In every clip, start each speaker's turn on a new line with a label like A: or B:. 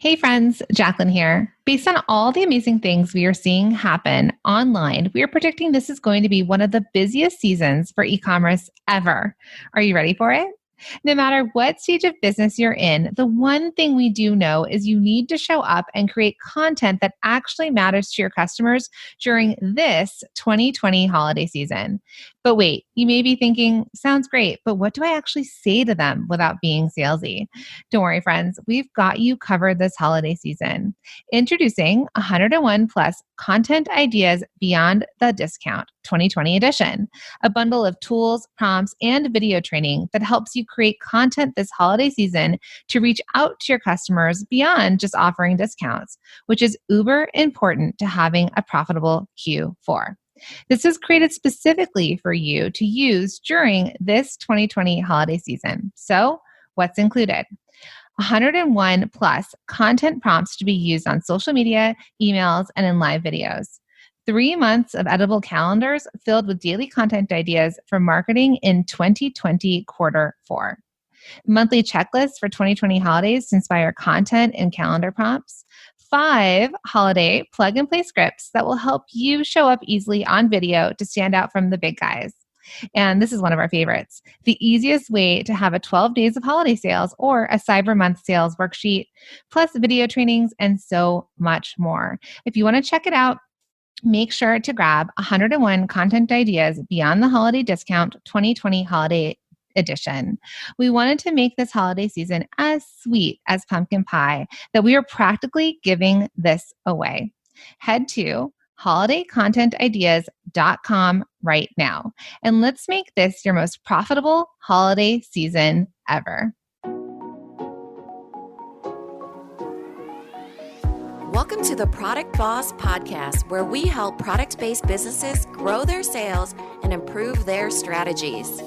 A: Hey friends, Jacqueline here. Based on all the amazing things we are seeing happen online, we are predicting this is going to be one of the busiest seasons for e-commerce ever. Are you ready for it? No matter what stage of business you're in, the one thing we do know is you need to show up and create content that actually matters to your customers during this 2020 holiday season. But wait, you may be thinking, sounds great, but what do I actually say to them without being salesy? Don't worry, friends, we've got you covered this holiday season. Introducing 101 plus content ideas beyond the discount 2020 edition, a bundle of tools, prompts, and video training that helps you create content this holiday season to reach out to your customers beyond just offering discounts, which is uber important to having a profitable Q4. This is created specifically for you to use during this 2020 holiday season. So, what's included? 101 plus content prompts to be used on social media, emails, and in live videos. 3 months of editable calendars filled with daily content ideas for marketing in 2020 quarter 4. Monthly checklists for 2020 holidays to inspire content and calendar prompts. 5 holiday plug-and-play scripts that will help you show up easily on video to stand out from the big guys. And this is one of our favorites. The easiest way to have a 12 days of holiday sales or a Cyber Month sales worksheet, plus video trainings and so much more. If you want to check it out, make sure to grab 101 content ideas beyond the holiday discount 2020 holiday edition. We wanted to make this holiday season as sweet as pumpkin pie that we are practically giving this away. Head to holidaycontentideas.com right now, and let's make this your most profitable holiday season ever.
B: Welcome to the Product Boss Podcast, where we help product-based businesses grow their sales and improve their strategies.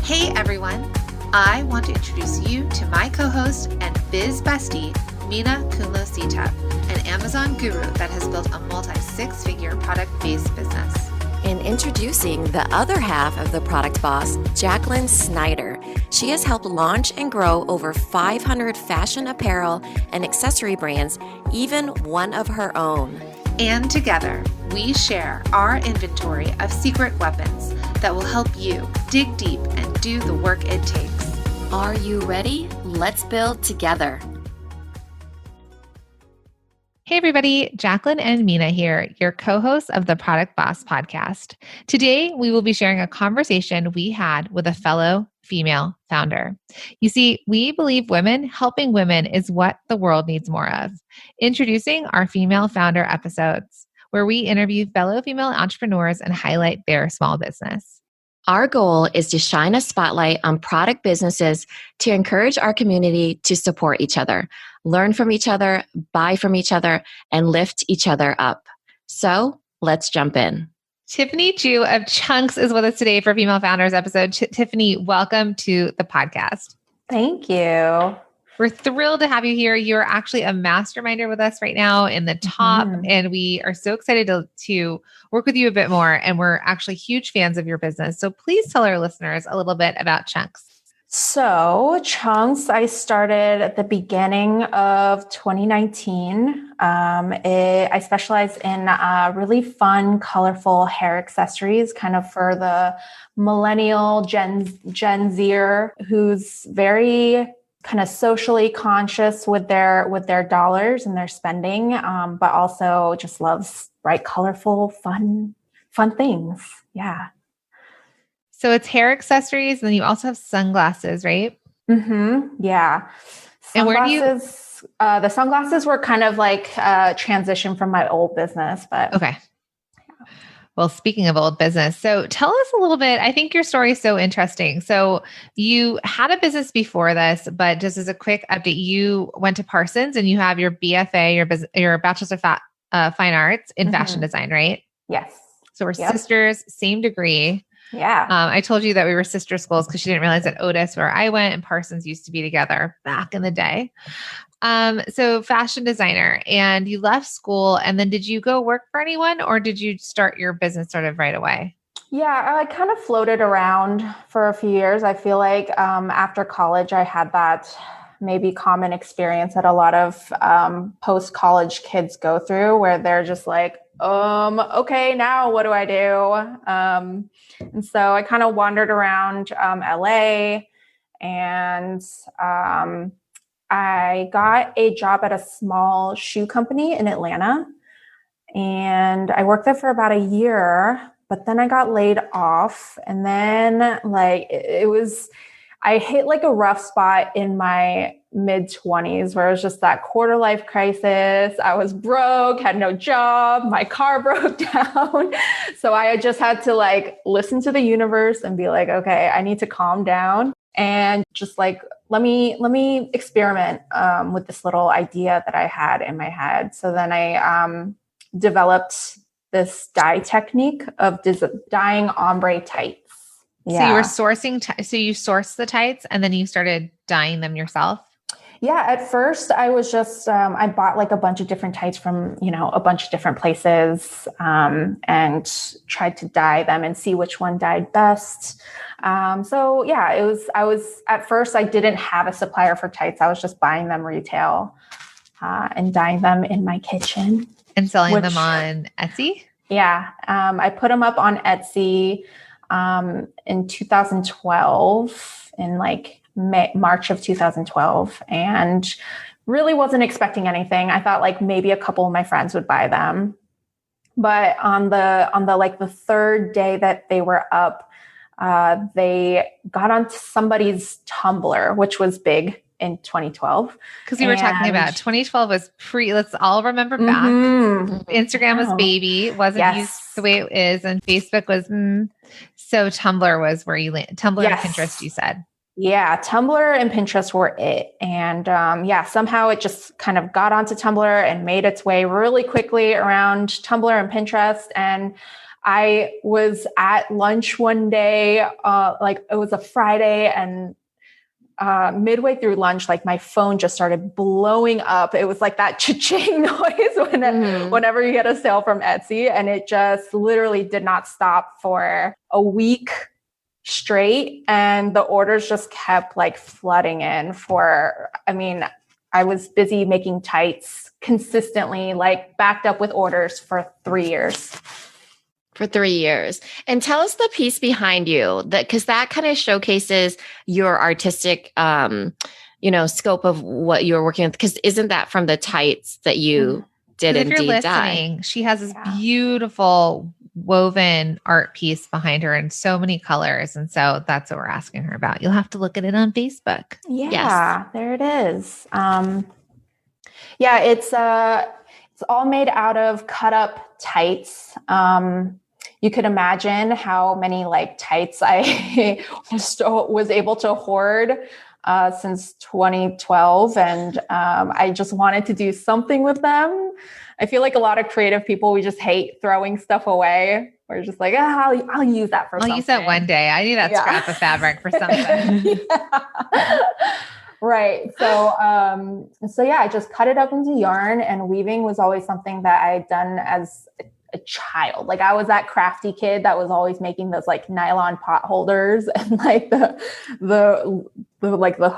A: Hey everyone, I want to introduce you to my co-host and biz bestie, Minna Kunlo-Sita, an Amazon guru that has built a multi-six-figure product-based business.
B: And introducing the other half of the Product Boss, Jacqueline Snyder. She has helped launch and grow over 500 fashion apparel and accessory brands, even one of her own.
A: And together, we share our inventory of secret weapons that will help you dig deep and do the work it takes.
B: Are you ready? Let's build together.
A: Hey everybody, Jacqueline and Minna here, your co-hosts of the Product Boss Podcast. Today, we will be sharing a conversation we had with a fellow female founder. You see, we believe women helping women is what the world needs more of. Introducing our female founder episodes, where we interview fellow female entrepreneurs and highlight their small business.
B: Our goal is to shine a spotlight on product businesses to encourage our community to support each other, learn from each other, buy from each other, and lift each other up. So let's jump in.
A: Tiffany Ju of Chunks is with us today for Female Founders episode. Tiffany, welcome to the podcast.
C: Thank you.
A: We're thrilled to have you here. You're actually a masterminder with us right now in the top, and we are so excited to work with you a bit more. And we're actually huge fans of your business. So please tell our listeners a little bit about Chunks.
C: So Chunks, I started at the beginning of 2019. I specialize in really fun, colorful hair accessories, kind of for the millennial Gen Zer who's very kind of socially conscious with their dollars and their spending, but also just loves bright, colorful, fun things. Yeah.
A: So it's hair accessories, and then you also have sunglasses, right?
C: Mm-hmm. Yeah. Sunglasses,
A: and where do you?
C: The sunglasses were kind of like a transition from my old business, but
A: okay. Well, speaking of old business, so tell us a little bit. I think your story is so interesting. So you had a business before this, but just as a quick update, you went to Parsons and you have your BFA, your Bachelor's of Fine Arts in fashion design, right?
C: Yes.
A: So we're sisters, same degree.
C: Yeah.
A: I told you that we were sister schools because she didn't realize that Otis, where I went, and Parsons used to be together back in the day. So fashion designer, and you left school, and then did you go work for anyone, or did you start your business sort of right away?
C: Yeah, I kind of floated around for a few years. I feel like after college, I had that maybe common experience that a lot of post-college kids go through, where they're just like, okay, now what do I do? And so I kind of wandered around LA, and I got a job at a small shoe company in Atlanta. And I worked there for about a year, but then I got laid off. And then I hit like a rough spot in my mid-20s where it was just that quarter life crisis. I was broke, had no job, my car broke down. So I just had to like listen to the universe and be like, okay, I need to calm down and just like, let me experiment with this little idea that I had in my head. So then I developed this dye technique of dyeing ombre tights.
A: Yeah. So you were sourcing, so you sourced the tights and then you started dyeing them yourself?
C: Yeah. At first I was just, I bought like a bunch of different tights from, a bunch of different places, and tried to dye them and see which one dyed best. So yeah, at first I didn't have a supplier for tights. I was just buying them retail, and dyeing them in my kitchen.
A: And selling them on Etsy?
C: Yeah. I put them up on Etsy in 2012, in like March of 2012, and really wasn't expecting anything. I thought like maybe a couple of my friends would buy them. But on the like the third day that they were up, they got onto somebody's Tumblr, which was big in 2012.
A: Because we were talking about 2012 was let's all remember back. Instagram was baby, wasn't used the way it is. And Facebook was, so Tumblr was where you land. Tumblr and Pinterest, you said.
C: Yeah. Tumblr and Pinterest were it. And somehow it just kind of got onto Tumblr and made its way really quickly around Tumblr and Pinterest. And I was at lunch one day, like it was a Friday, and midway through lunch, like my phone just started blowing up. It was like that cha-ching noise whenever you get a sale from Etsy. And it just literally did not stop for a week straight. And the orders just kept like flooding in I was busy making tights consistently, like backed up with orders for 3 years.
B: For 3 years. And tell us the piece behind you, because that kind of showcases your artistic, scope of what you're working with. Because isn't that from the tights that you did
A: indeed
B: dye?
A: Listening, she has this beautiful woven art piece behind her in so many colors. And so that's what we're asking her about. You'll have to look at it on Facebook.
C: Yeah, there it is. It's all made out of cut up tights. You could imagine how many like tights I was able to hoard since 2012. And I just wanted to do something with them. I feel like a lot of creative people, we just hate throwing stuff away. We're just like, I'll use that for something.
A: I'll use that one day. I need that scrap of fabric for something.
C: Right. So I just cut it up into yarn, and weaving was always something that I had done as a child. Like I was that crafty kid that was always making those like nylon pot holders and like the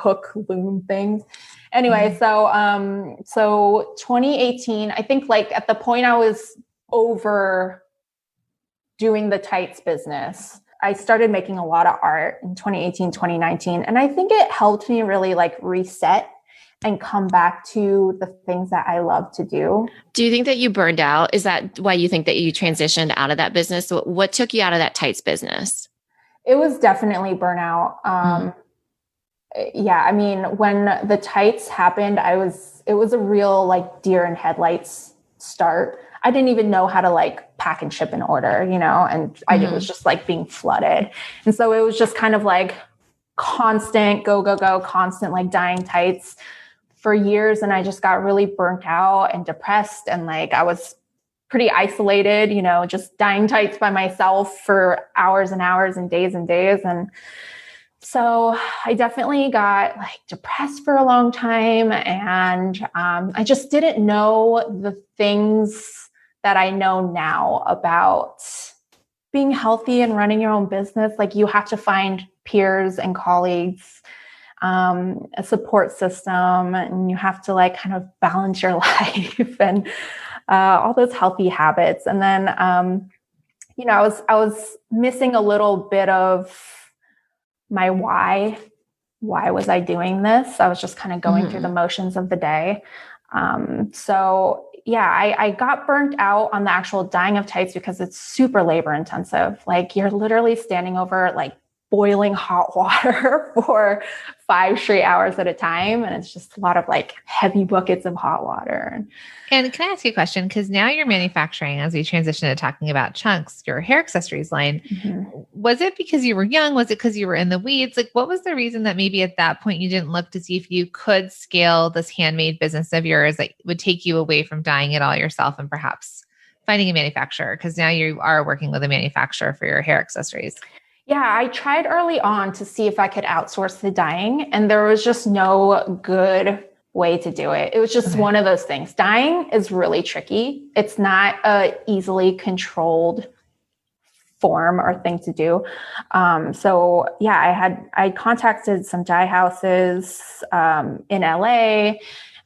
C: hook loom things. Anyway, so 2018, I think like at the point I was over doing the tights business, I started making a lot of art in 2018, 2019. And I think it helped me really like reset and come back to the things that I love to do.
B: Do you think that you burned out? Is that why you think that you transitioned out of that business? What took you out of that tights business?
C: It was definitely burnout. Yeah. I mean, when the tights happened, it was a real like deer in headlights start. I didn't even know how to like pack and ship an order, and I was just like being flooded. And so it was just kind of like constant go, constant like dyeing tights for years. And I just got really burnt out and depressed. And like, I was pretty isolated, just dyeing tights by myself for hours and hours and days. And so I definitely got like depressed for a long time. And I just didn't know the things that I know now about being healthy and running your own business. Like you have to find peers and colleagues a support system, and you have to like kind of balance your life and all those healthy habits. And then, I was missing a little bit of my why. Why was I doing this? I was just kind of going through the motions of the day. I got burnt out on the actual dyeing of tights because it's super labor intensive. Like you're literally standing over like boiling hot water for 5 straight hours at a time. And it's just a lot of like heavy buckets of hot water.
A: And can I ask you a question? Because now you're manufacturing, as we transition to talking about Chunks, your hair accessories line. Was it because you were young? Was it because you were in the weeds? Like, what was the reason that maybe at that point you didn't look to see if you could scale this handmade business of yours that would take you away from dyeing it all yourself and perhaps finding a manufacturer? Because now you are working with a manufacturer for your hair accessories.
C: Yeah, I tried early on to see if I could outsource the dyeing, and there was just no good way to do it. It was just one of those things. Dyeing is really tricky. It's not a easily controlled form or thing to do. I contacted some dye houses in LA,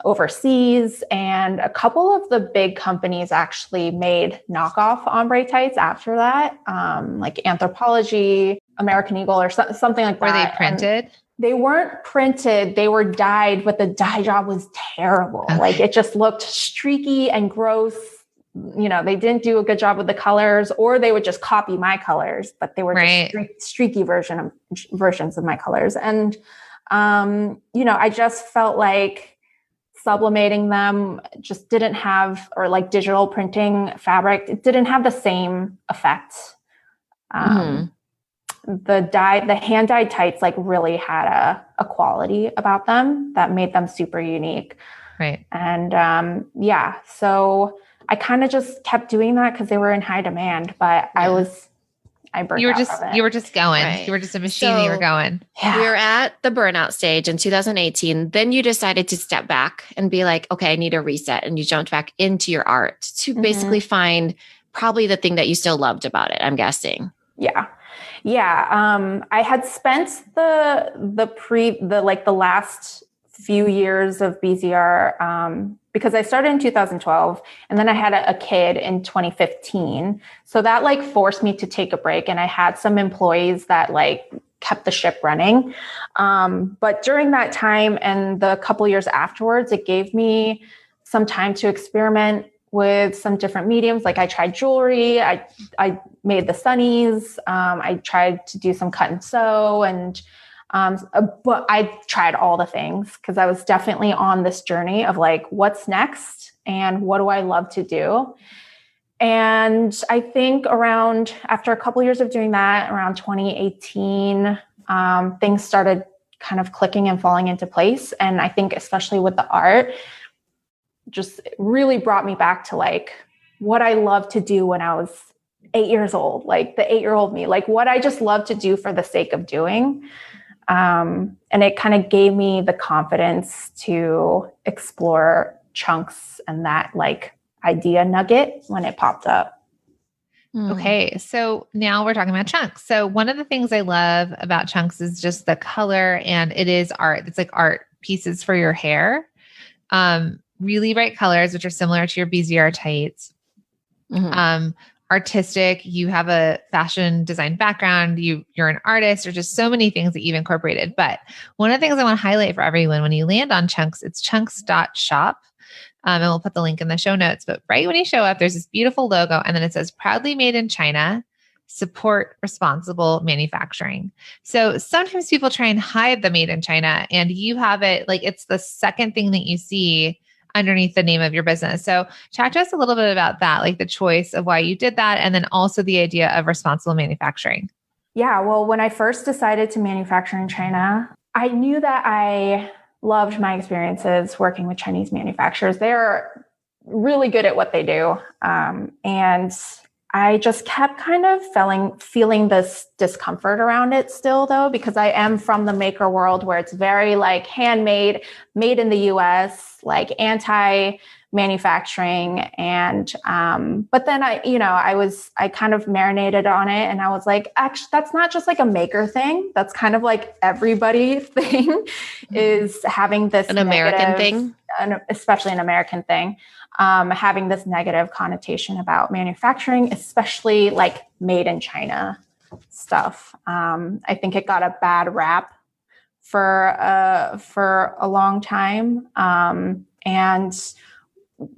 C: overseas, and a couple of the big companies actually made knockoff ombre tights after that, like Anthropologie, American Eagle, or something like that.
A: Were they printed?
C: And they weren't printed. They were dyed, but the dye job was terrible.
A: Okay.
C: Like it just looked streaky and gross. They didn't do a good job with the colors, or they would just copy my colors, but they were just streaky versions of my colors. And, I just felt like sublimating them just didn't have, or like digital printing fabric, it didn't have the same effect. The hand dyed tights like really had a quality about them that made them super unique.
A: Right.
C: And so I kind of just kept doing that because they were in high demand, but I burned out from it.
A: You were just going.
B: Right.
A: You were just a machine. So you were going.
B: Yeah. We were at the burnout stage in 2018. Then you decided to step back and be like, okay, I need a reset. And you jumped back into your art to basically find probably the thing that you still loved about it, I'm guessing.
C: Yeah. Yeah. I had spent the last few years of BZR, because I started in 2012 and then I had a kid in 2015. So that like forced me to take a break, and I had some employees that like kept the ship running. But during that time and the couple years afterwards, it gave me some time to experiment with some different mediums. Like I tried jewelry, I made the sunnies, I tried to do some cut and sew, and but I tried all the things because I was definitely on this journey of like, what's next and what do I love to do? And I think after a couple of years of doing that, around 2018, things started kind of clicking and falling into place. And I think especially with the art, just really brought me back to like what I loved to do when I was 8 years old, like the 8-year-old me, like what I just loved to do for the sake of doing. And it kind of gave me the confidence to explore Chunks and that like idea nugget when it popped up.
A: Okay. So now we're talking about Chunks. So one of the things I love about Chunks is just the color, and it is art. It's like art pieces for your hair. Really bright colors, which are similar to your BZR tights. Artistic. You have a fashion design background. You're an artist. There's just so many things that you've incorporated. But one of the things I want to highlight for everyone when you land on Chunks, it's chunks.shop. And we'll put the link in the show notes. But right when you show up, there's this beautiful logo, and then it says proudly made in China, support responsible manufacturing. So sometimes people try and hide the made in China, and you have it like it's the second thing that you see underneath the name of your business. So chat to us a little bit about that, like the choice of why you did that, and then also the idea of responsible manufacturing.
C: Yeah, well, when I first decided to manufacture in China, I knew that I loved my experiences working with Chinese manufacturers. They're really good at what they do. And I just kept kind of feeling this discomfort around it still, though, because I am from the maker world where it's very like handmade, made in the US, like anti-manufacturing. And, but then I kind of marinated on it and I was like, actually, that's not just like a maker thing. That's kind of like everybody thing is having this
B: an American thing,
C: especially an American thing. Having this negative connotation about manufacturing, especially like made in China stuff. I think it got a bad rap for a long time. And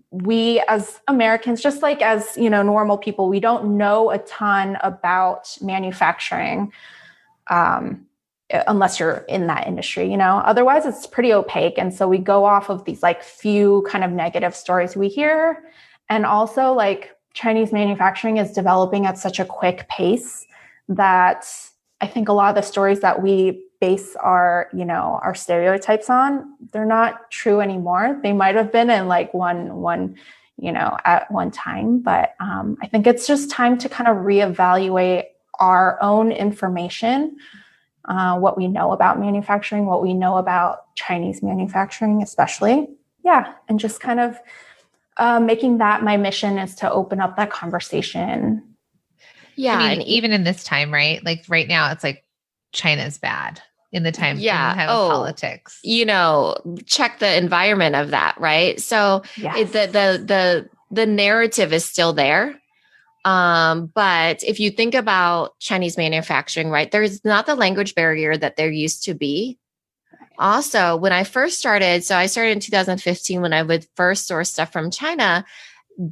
C: we as Americans, just like as, normal people, we don't know a ton about manufacturing. Unless you're in that industry, otherwise it's pretty opaque. And so we go off of these like few kind of negative stories we hear. And also like Chinese manufacturing is developing at such a quick pace that I think a lot of the stories that we base our stereotypes on, they're not true anymore. They might've been in like one, at one time, but I think it's just time to kind of reevaluate our own information, what we know about manufacturing, what we know about Chinese manufacturing, especially. Yeah. And just kind of making that my mission is to open up that conversation.
A: Yeah. And even in this time, right? Like right now, it's like China's bad in the time, of politics.
B: Check the environment of that, right? So
C: yes.
B: the narrative is still there. But if you think about Chinese manufacturing, right, there's not the language barrier that there used to be. Also, when I first started, so I started in 2015, when I would first source stuff from China,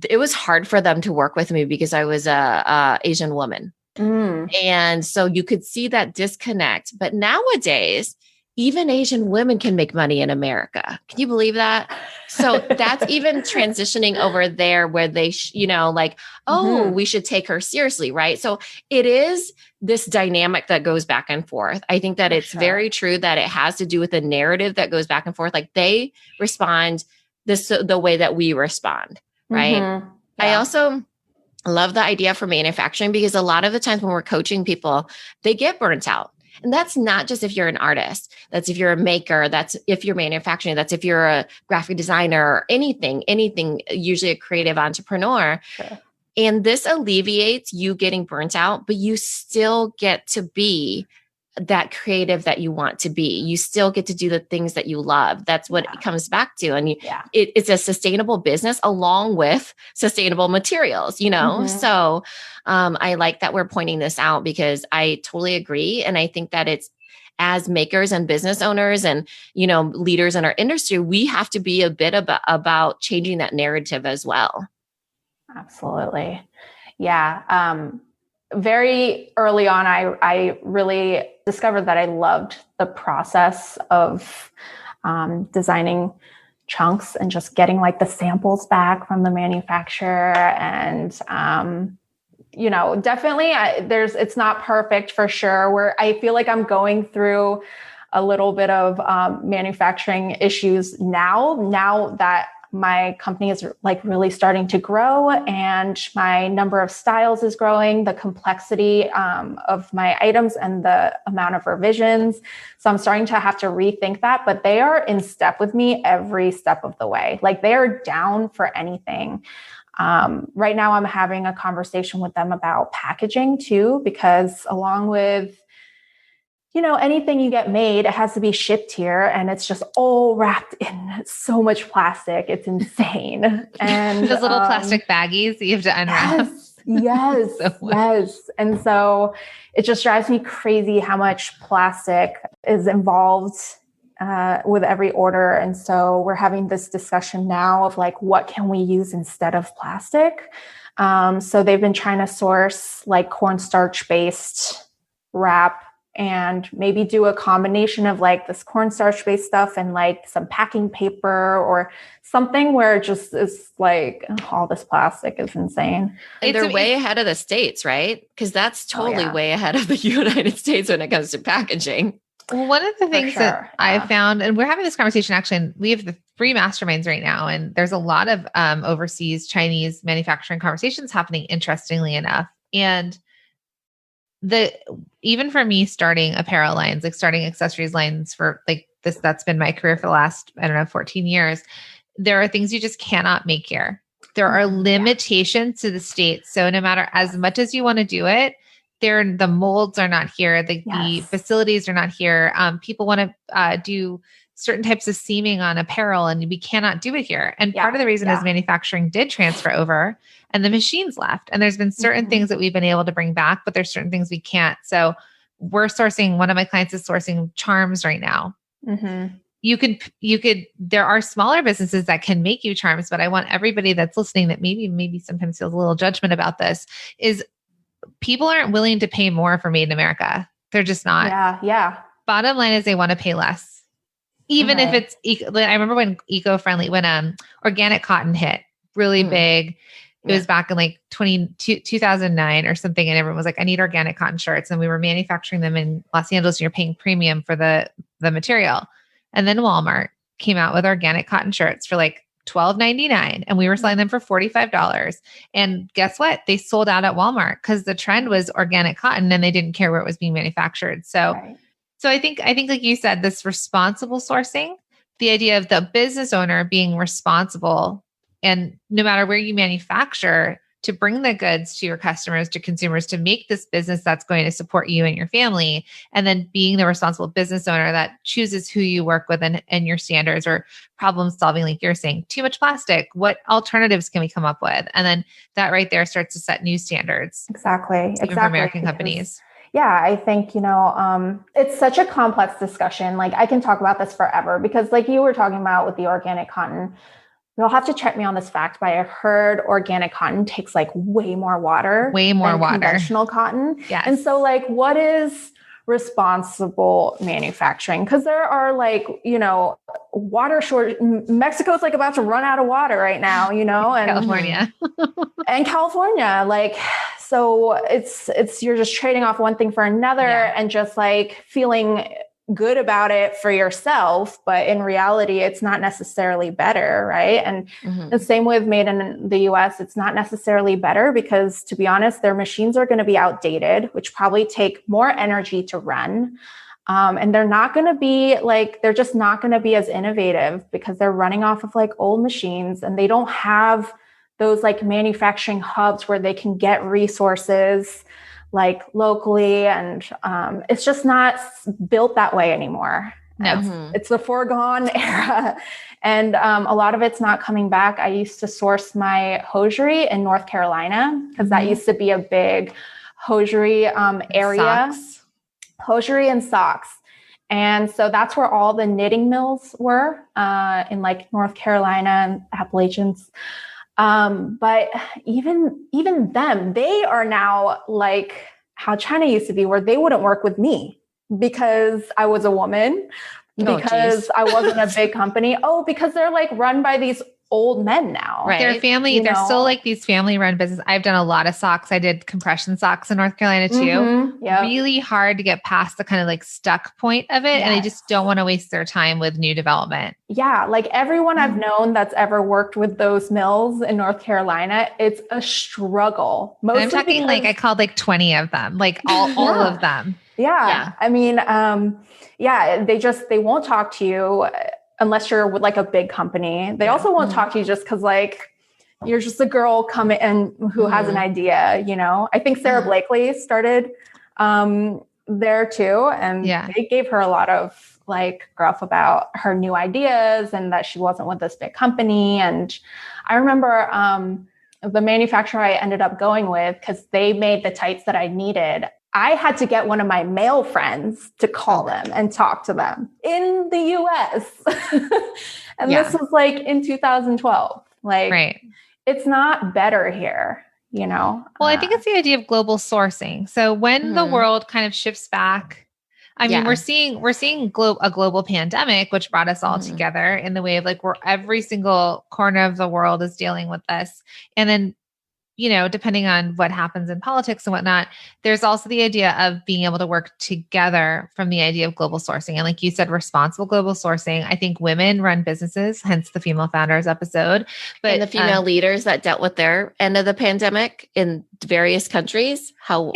B: it was hard for them to work with me because I was a Asian woman. And so you could see that disconnect. But nowadays, even Asian women can make money in America. Can you believe that? So that's even transitioning over there where they, we should take her seriously, right? So it is this dynamic that goes back and forth. I think that it's very true that it has to do with the narrative that goes back and forth. Like they respond the way that we respond, right? Yeah. I also love the idea for manufacturing because a lot of the times when we're coaching people, they get burnt out. And that's not just if you're an artist. That's if you're a maker. That's if you're manufacturing. That's if you're a graphic designer or anything, usually a creative entrepreneur. Sure. And this alleviates you getting burnt out, but you still get to be that creative that you want to be. You still get to do the things that you love. That's what it comes back to. And it's a sustainable business along with sustainable materials, So I like that we're pointing this out because I totally agree. And I think that it's as makers and business owners and, leaders in our industry, we have to be a bit about changing that narrative as well.
C: Absolutely. Yeah. Very early on, I really discovered that I loved the process of designing chunks and just getting like the samples back from the manufacturer. And, definitely it's not perfect for sure, where I feel like I'm going through a little bit of manufacturing issues now that my company is like really starting to grow and my number of styles is growing, the complexity of my items and the amount of revisions. So I'm starting to have to rethink that, but they are in step with me every step of the way. Like they are down for anything. Right now I'm having a conversation with them about packaging too, because along with anything you get made, it has to be shipped here and it's just all wrapped in so much plastic. It's insane. And
A: those little plastic baggies that you have to unwrap.
C: Yes. Yes. And so it just drives me crazy how much plastic is involved with every order. And so we're having this discussion now of like, what can we use instead of plastic? So they've been trying to source like cornstarch based wrap and maybe do a combination of like this cornstarch based stuff and like some packing paper or something where it just is like all this plastic is insane.
B: And they're way ahead of the States, right? Because that's totally way ahead of the United States when it comes to packaging.
A: Well, one of the things that I
C: Yeah.
A: found, and we're having this conversation actually, and we have the 3 masterminds right now, and there's a lot of overseas Chinese manufacturing conversations happening, interestingly enough. And even for me starting apparel lines, like starting accessories lines for like this, that's been my career for the last, I don't know, 14 years. There are things you just cannot make here. There are limitations to the States. So no matter as much as you want to do it, the molds are not here. The facilities are not here. People want to do certain types of seaming on apparel, and we cannot do it here. And part of the reason is manufacturing did transfer over and the machines left. And there's been certain things that we've been able to bring back, but there's certain things we can't. So we're sourcing, one of my clients is sourcing charms right now. You could, there are smaller businesses that can make you charms, but I want everybody that's listening that maybe sometimes feels a little judgment about this is people aren't willing to pay more for made in America. They're just not. Bottom line is they want to pay less. Even if it's, I remember when eco-friendly, when organic cotton hit really big, it was back in like 2009 or something. And everyone was like, I need organic cotton shirts. And we were manufacturing them in Los Angeles and you're paying premium for the material. And then Walmart came out with organic cotton shirts for like $12.99 and we were selling them for $45. And guess what? They sold out at Walmart because the trend was organic cotton and they didn't care where it was being manufactured. So I think like you said, this responsible sourcing, the idea of the business owner being responsible and no matter where you manufacture to bring the goods to your customers, to consumers, to make this business that's going to support you and your family. And then being the responsible business owner that chooses who you work with and your standards or problem solving, like you're saying, too much plastic, what alternatives can we come up with? And then that right there starts to set new standards.
C: Exactly.
A: For American companies.
C: Yeah, I think, it's such a complex discussion. Like I can talk about this forever because like you were talking about with the organic cotton, you'll have to check me on this fact, but I heard organic cotton takes like way more water than conventional cotton.
A: Yes.
C: And so like, what is responsible manufacturing? Because there are like, water shortage. Mexico's like about to run out of water right now, and California, like, so it's, you're just trading off one thing for another and just like feeling good about it for yourself, but in reality, it's not necessarily better. Right. And the same with made in the US, it's not necessarily better because to be honest, their machines are going to be outdated, which probably take more energy to run. And they're just not going to be as innovative because they're running off of like old machines and they don't have those like manufacturing hubs where they can get resources like locally. And it's just not built that way anymore. No. It's the foregone era. And a lot of it's not coming back. I used to source my hosiery in North Carolina because that used to be a big hosiery area.
A: Socks.
C: Hosiery and socks. And so that's where all the knitting mills were in like North Carolina and Appalachians. But even them, they are now like how China used to be, where they wouldn't work with me because I was a woman, because I wasn't a big company. Because they're like run by these old men now.
A: Right. They're family. They're still like these family run business. I've done a lot of socks. I did compression socks in North Carolina too. Really hard to get past the kind of like stuck point of it. And they just don't want to waste their time with new development. Yeah.
C: Like everyone I've known that's ever worked with those mills in North Carolina, it's a struggle.
A: And I'm talking like, I called like 20 of them, like all of them.
C: Yeah. I mean, they won't talk to you unless you're with like a big company. They also won't talk to you just because like you're just a girl coming in who has an idea, I think Sarah Blakely started there too. And they gave her a lot of like gruff about her new ideas and that she wasn't with this big company. And I remember the manufacturer I ended up going with, because they made the tights that I needed, I had to get one of my male friends to call them and talk to them in the US. And this was like in 2012. Like, it's not better here, Well,
A: I think it's the idea of global sourcing. So when the world kind of shifts back, I mean, we're seeing a global pandemic, which brought us all together in the way of like where every single corner of the world is dealing with this. And then depending on what happens in politics and whatnot, there's also the idea of being able to work together from the idea of global sourcing. And like you said, responsible global sourcing. I think women run businesses, hence the female founders episode. But
B: and the female leaders that dealt with their end of the pandemic in various countries, right?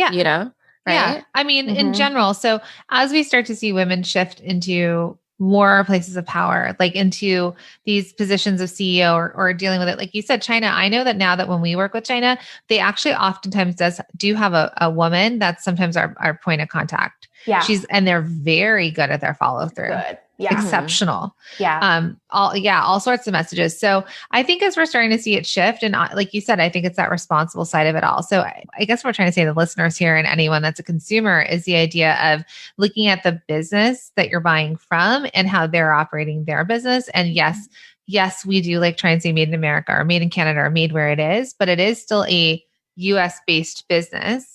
A: Yeah. I mean, in general. So as we start to see women shift into more places of power, like into these positions of CEO or dealing with it. Like you said, China, I know that now that when we work with China, they actually oftentimes do have a woman that's sometimes our point of contact.
C: Yeah.
A: And they're very good at their follow through.
C: Good. Yeah.
A: Exceptional.
C: Yeah.
A: All sorts of messages. So I think as we're starting to see it shift, and like you said, I think it's that responsible side of it all. So I guess what we're trying to say to the listeners here and anyone that's a consumer is the idea of looking at the business that you're buying from and how they're operating their business. And yes, we do like try and say made in America or made in Canada or made where it is, but it is still a US based business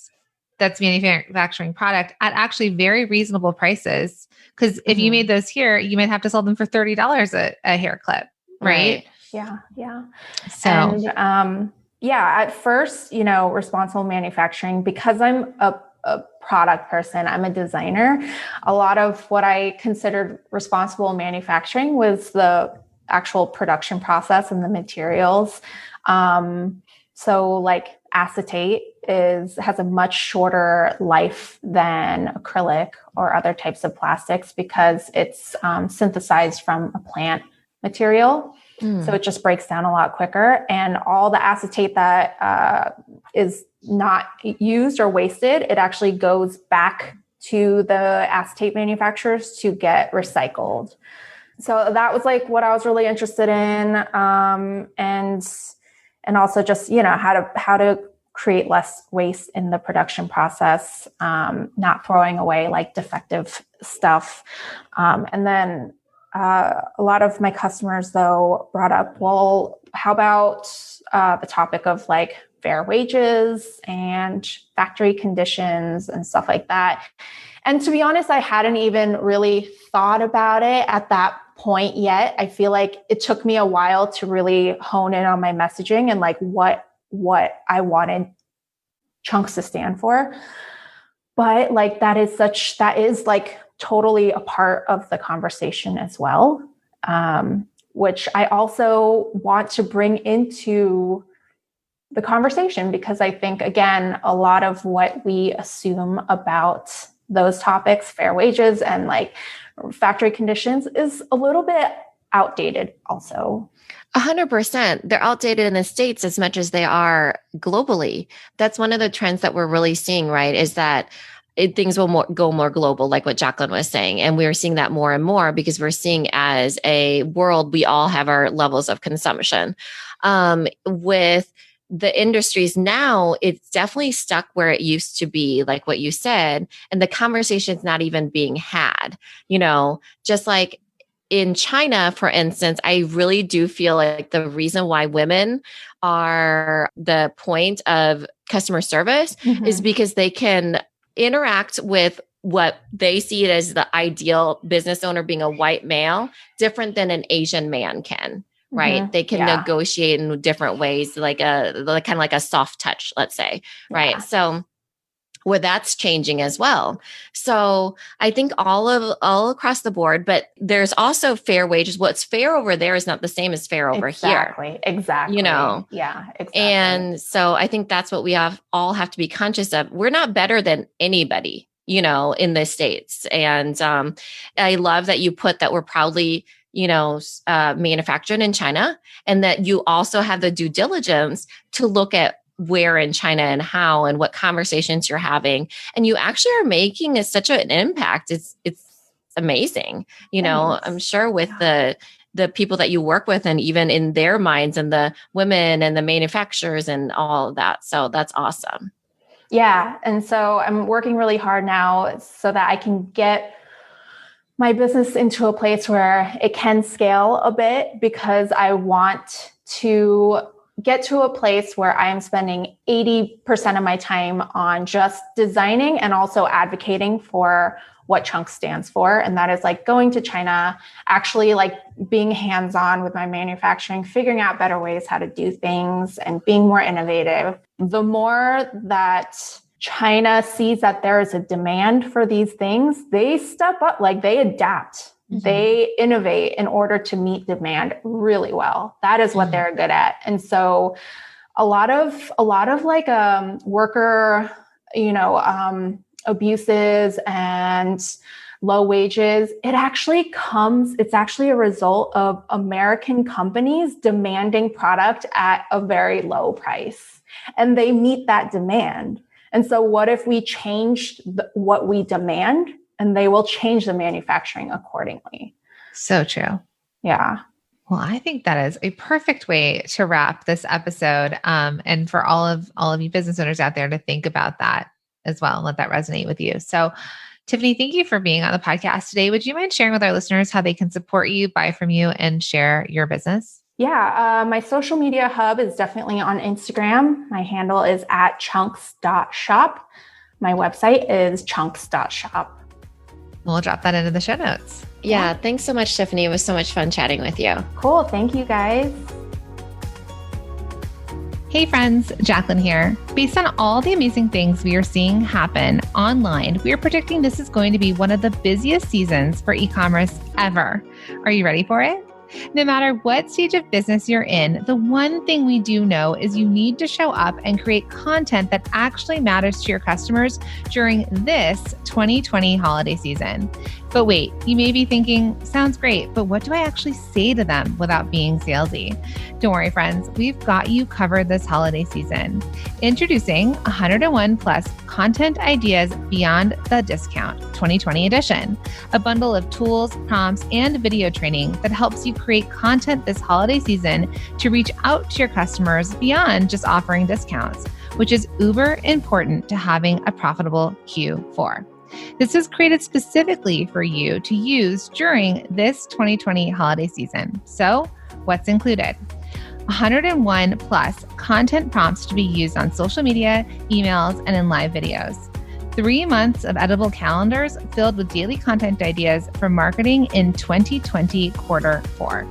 A: that's manufacturing product at actually very reasonable prices. Because if you made those here, you might have to sell them for $30 a hair clip, right?
C: Yeah. Yeah.
A: So,
C: and at first, responsible manufacturing, because I'm a product person, I'm a designer. A lot of what I considered responsible manufacturing was the actual production process and the materials. So like acetate has a much shorter life than acrylic or other types of plastics because it's synthesized from a plant material. So it just breaks down a lot quicker. And all the acetate that is not used or wasted, it actually goes back to the acetate manufacturers to get recycled. So that was like what I was really interested in. And also just, how to create less waste in the production process, not throwing away like defective stuff. And then a lot of my customers though brought up, well, how about the topic of like fair wages and factory conditions and stuff like that. And to be honest, I hadn't even really thought about it at that point yet. I feel like it took me a while to really hone in on my messaging and like what I wanted Chunks to stand for. But like that is like totally a part of the conversation as well, which I also want to bring into the conversation because I think, again, a lot of what we assume about those topics, fair wages and like factory conditions, is a little bit outdated also.
B: 100%. They're outdated in the States as much as they are globally. That's one of the trends that we're really seeing, right? Is that things will go more global, like what Jacqueline was saying. And we're seeing that more and more because we're seeing as a world, we all have our levels of consumption. With the industries now, it's definitely stuck where it used to be, like what you said, and the conversation's not even being had, just like in China, for instance, I really do feel like the reason why women are the point of customer service is because they can interact with what they see it as the ideal business owner being a white male, different than an Asian man can. Right. They can negotiate in different ways, like kind of like a soft touch, let's say. Right.
C: Yeah.
B: So where that's changing as well. So I think all across the board, but there's also fair wages. What's fair over there is not the same as fair over here.
C: Exactly. Yeah, exactly.
B: And so I think that's what we all have to be conscious of. We're not better than anybody, in the States. And I love that you put that we're proudly manufactured in China, and that you also have the due diligence to look at where in China and how and what conversations you're having. And you actually are making such an impact. It's amazing. I'm sure with the people that you work with and even in their minds and the women and the manufacturers and all of that. So that's awesome.
C: Yeah. And so I'm working really hard now so that I can get my business into a place where it can scale a bit, because I want to get to a place where I am spending 80% of my time on just designing and also advocating for what Chunks stands for. And that is like going to China, actually like being hands-on with my manufacturing, figuring out better ways how to do things and being more innovative. The more that China sees that there is a demand for these things, they step up, like they adapt. Mm-hmm. They innovate in order to meet demand really well. That is what they're good at. And so a lot of like worker, abuses and low wages, it's actually a result of American companies demanding product at a very low price. And they meet that demand. And so what if we changed what we demand, and they will change the manufacturing accordingly?
A: So true.
C: Yeah.
A: Well, I think that is a perfect way to wrap this episode. And for all of you business owners out there to think about that as well and let that resonate with you. So Tiffany, thank you for being on the podcast today. Would you mind sharing with our listeners how they can support you, buy from you, and share your business?
C: Yeah, my social media hub is definitely on Instagram. My handle is @chunks.shop. My website is chunks.shop.
A: We'll drop that into the show notes.
B: Yeah, thanks so much, Tiffany. It was so much fun chatting with you.
C: Cool. Thank you, guys.
A: Hey friends, Jacqueline here. Based on all the amazing things we are seeing happen online, we are predicting this is going to be one of the busiest seasons for e-commerce ever. Are you ready for it? No matter what stage of business you're in, the one thing we do know is you need to show up and create content that actually matters to your customers during this 2020 holiday season. But wait, you may be thinking, sounds great, but what do I actually say to them without being salesy? Don't worry, friends, we've got you covered this holiday season. Introducing 101 Plus Content Ideas Beyond the Discount 2020 edition, a bundle of tools, prompts, and video training that helps you create content this holiday season to reach out to your customers beyond just offering discounts, which is uber important to having a profitable Q4. This is created specifically for you to use during this 2020 holiday season. So, what's included? 101 plus content prompts to be used on social media, emails, and in live videos. 3 months of editable calendars filled with daily content ideas for marketing in 2020 Q4.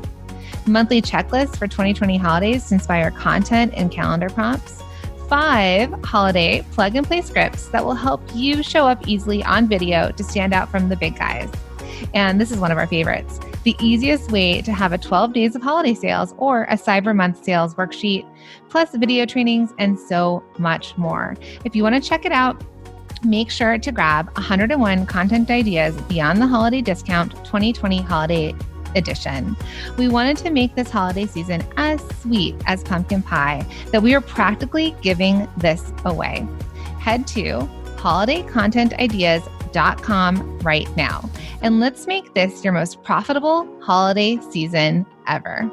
A: Monthly checklists for 2020 holidays to inspire content and calendar prompts. 5 holiday plug-and-play scripts that will help you show up easily on video to stand out from the big guys. And this is one of our favorites, the easiest way to have a 12 days of holiday sales or a Cyber Month sales worksheet, plus video trainings and so much more. If you want to check it out, make sure to grab 101 Content Ideas Beyond the Holiday Discount 2020 Holiday Edition. We wanted to make this holiday season as sweet as pumpkin pie that we are practically giving this away. Head to holidaycontentideas.com right now, and let's make this your most profitable holiday season ever.